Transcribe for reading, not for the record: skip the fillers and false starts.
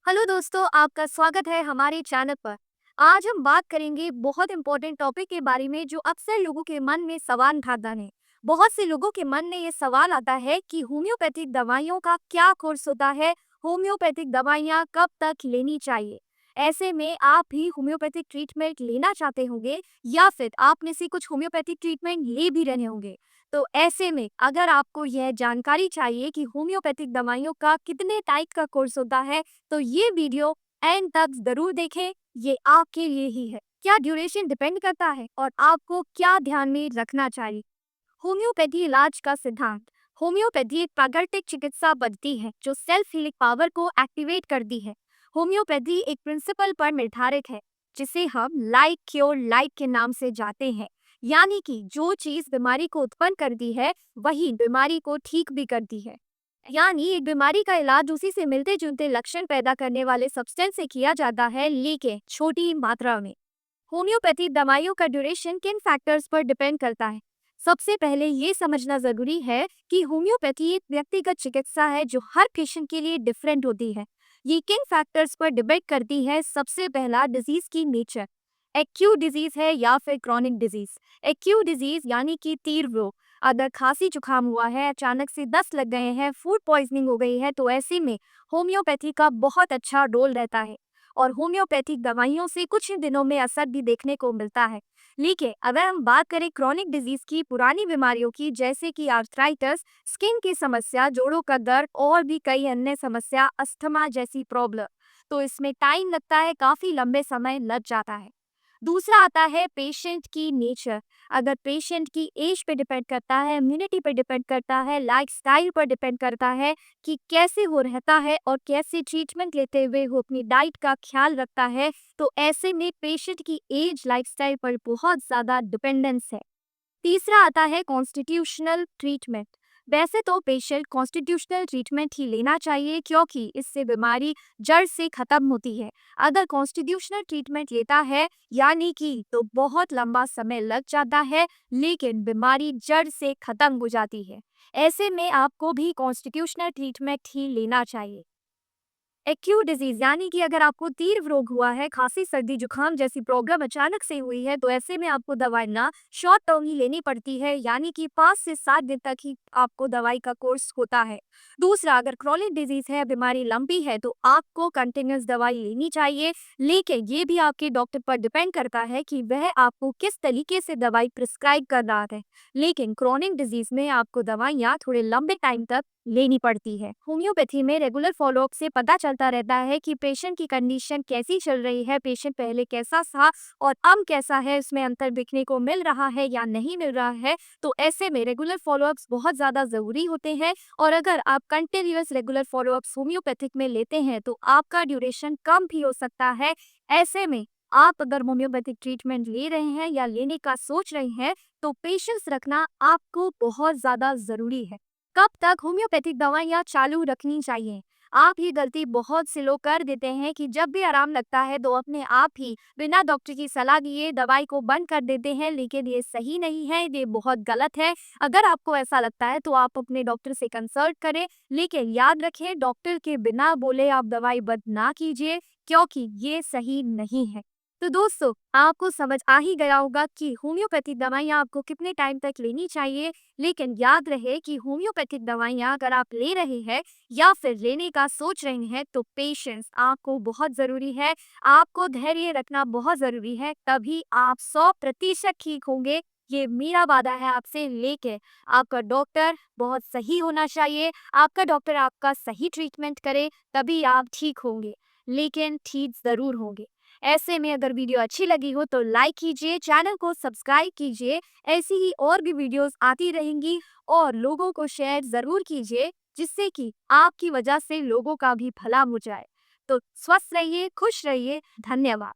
Hello दोस्तों, आपका स्वागत है हमारे चैनल पर। आज हम बात करेंगे बहुत इंपॉर्टेंट टॉपिक के बारे में जो अक्सर लोगों के मन में सवाल उठाता है। बहुत से लोगों के मन में ये सवाल आता है कि होम्योपैथिक दवाइयों का क्या कोर्स होता है, होम्योपैथिक दवाइयाँ कब तक लेनी चाहिए। ऐसे में आप भी होम्योपैथिक ट्रीटमेंट लेना चाहते होंगे या फिर आप में से कुछ होम्योपैथिक ट्रीटमेंट ले भी रहे होंगे। तो ऐसे में अगर आपको यह जानकारी चाहिए कि होम्योपैथिक दवाइयों का कितने टाइप का कोर्स होता है, तो ये वीडियो एंड तक जरूर देखें। ये आपके लिए ही है। क्या ड्यूरेशन डिपेंड करता है और आपको क्या ध्यान में रखना चाहिए। होम्योपैथी इलाज का सिद्धांत। होम्योपैथी एक प्राकृतिक चिकित्सा पद्धति है जो सेल्फ हीलिंग पावर को एक्टिवेट करती है। होम्योपैथी एक प्रिंसिपल पर निर्धारित है जिसे हम लाइक क्योर लाइक के नाम से जाते हैं। यानी कि जो चीज बीमारी को उत्पन्न करती है वही बीमारी को ठीक भी करती है। यानी एक बीमारी का इलाज उसी से मिलते जुलते लक्षण पैदा करने वाले सब्सटेंस से किया जाता है, लेकिन छोटी मात्रा में। होम्योपैथी दवाइयों का ड्यूरेशन किन फैक्टर्स पर डिपेंड करता है। सबसे पहले ये समझना जरूरी है कि होम्योपैथी एक व्यक्तिगत चिकित्सा है जो हर पेशेंट के लिए डिफरेंट होती है। ये किन फैक्टर्स पर डिपेंड करती है। सबसे पहला, डिजीज की नेचर। एक्यूट डिजीज है या फिर क्रॉनिक डिजीज। एक्यूट डिजीज यानी कि तीव्र रोग। अगर खांसी जुकाम हुआ है, अचानक से दस्त लग गए हैं, फूड पॉइजनिंग हो गई है, तो ऐसे में होम्योपैथी का बहुत अच्छा रोल रहता है और होम्योपैथिक दवाइयों से कुछ ही दिनों में असर भी देखने को मिलता है। लेकिन अगर हम बात करें क्रॉनिक डिजीज की, पुरानी बीमारियों की, जैसे कि आर्थराइटिस, स्किन की समस्या, जोड़ों का दर्द और भी कई अन्य समस्या, अस्थमा जैसी प्रॉब्लम, तो इसमें टाइम लगता है, काफी लंबे समय लग जाता है। दूसरा आता है पेशेंट की नेचर। अगर पेशेंट की एज पे डिपेंड करता है, इम्यूनिटी पे डिपेंड करता है, लाइफस्टाइल पर डिपेंड करता है कि कैसे वो रहता है और कैसे ट्रीटमेंट लेते हुए वो अपनी डाइट का ख्याल रखता है, तो ऐसे में पेशेंट की एज लाइफस्टाइल पर बहुत ज़्यादा डिपेंडेंस है। तीसरा आता है कॉन्स्टिट्यूशनल ट्रीटमेंट। वैसे तो पेशेंट कॉन्स्टिट्यूशनल ट्रीटमेंट ही लेना चाहिए क्योंकि इससे बीमारी जड़ से खत्म होती है। अगर कॉन्स्टिट्यूशनल ट्रीटमेंट लेता है यानी कि तो बहुत लंबा समय लग जाता है, लेकिन बीमारी जड़ से खत्म हो जाती है। ऐसे में आपको भी कॉन्स्टिट्यूशनल ट्रीटमेंट ही लेना चाहिए। एक्यूट डिजीज यानी कि अगर आपको तीव्र रोग हुआ है, खांसी सर्दी जुकाम जैसी प्रॉब्लम अचानक से हुई है, तो ऐसे में आपको दवाई ना शॉर्ट टर्म ही लेनी पड़ती है, यानी कि 5 से 7 दिन तक ही आपको दवाई का कोर्स होता है। दूसरा, अगर क्रॉनिक डिजीज है, बीमारी लंबी है, तो आपको कंटिन्यूस दवाई लेनी चाहिए, लेकिन ये भी आपके डॉक्टर पर डिपेंड करता है कि वह आपको किस तरीके से दवाई प्रिस्क्राइब कर रहा है। लेकिन क्रॉनिक डिजीज में आपको दवाइयाँ थोड़े लंबे टाइम तक लेनी पड़ती है। होम्योपैथी में रेगुलर फॉलोअप से पता चलता रहता है कि पेशेंट की कंडीशन कैसी चल रही है, पेशेंट पहले कैसा था और अब कैसा है, इसमें अंतर दिखने को मिल रहा है या नहीं मिल रहा है। तो ऐसे में रेगुलर फॉलोअप्स बहुत ज़्यादा ज़रूरी होते हैं और अगर आप कंटिन्यूअस रेगुलर फॉलोअप्स होम्योपैथिक में लेते हैं तो आपका ड्यूरेशन कम भी हो सकता है। ऐसे में आप अगर होम्योपैथिक ट्रीटमेंट ले रहे हैं या लेने का सोच रहे हैं, तो पेशेंस रखना आपको बहुत ज़्यादा ज़रूरी है। कब तक होम्योपैथिक दवाइयाँ चालू रखनी चाहिए। आप ये गलती बहुत से लोग कर देते हैं कि जब भी आराम लगता है तो अपने आप ही बिना डॉक्टर की सलाह दिए दवाई को बंद कर देते हैं, लेकिन ये सही नहीं है, ये बहुत गलत है। अगर आपको ऐसा लगता है तो आप अपने डॉक्टर से कंसल्ट करें, लेकिन याद रखें डॉक्टर के बिना बोले आप दवाई बंद ना कीजिए क्योंकि ये सही नहीं है। तो दोस्तों, आपको समझ आ ही गया होगा कि होम्योपैथी दवाइयाँ आपको कितने टाइम तक लेनी चाहिए। लेकिन याद रहे कि होम्योपैथिक दवाइयाँ अगर आप ले रहे हैं या फिर लेने का सोच रहे हैं तो पेशेंस आपको बहुत ज़रूरी है। आपको धैर्य रखना बहुत ज़रूरी है, तभी आप 100% ठीक होंगे। ये मेरा वादा है आपसे। लेके आपका डॉक्टर बहुत सही होना चाहिए, आपका डॉक्टर आपका सही ट्रीटमेंट करे, तभी आप ठीक होंगे, लेकिन ठीक ज़रूर होंगे। ऐसे में अगर वीडियो अच्छी लगी हो तो लाइक कीजिए, चैनल को सब्सक्राइब कीजिए। ऐसी ही और भी वीडियोस आती रहेंगी और लोगों को शेयर ज़रूर कीजिए जिससे कि आपकी वजह से लोगों का भी भला हो जाए। तो स्वस्थ रहिए, खुश रहिए। धन्यवाद।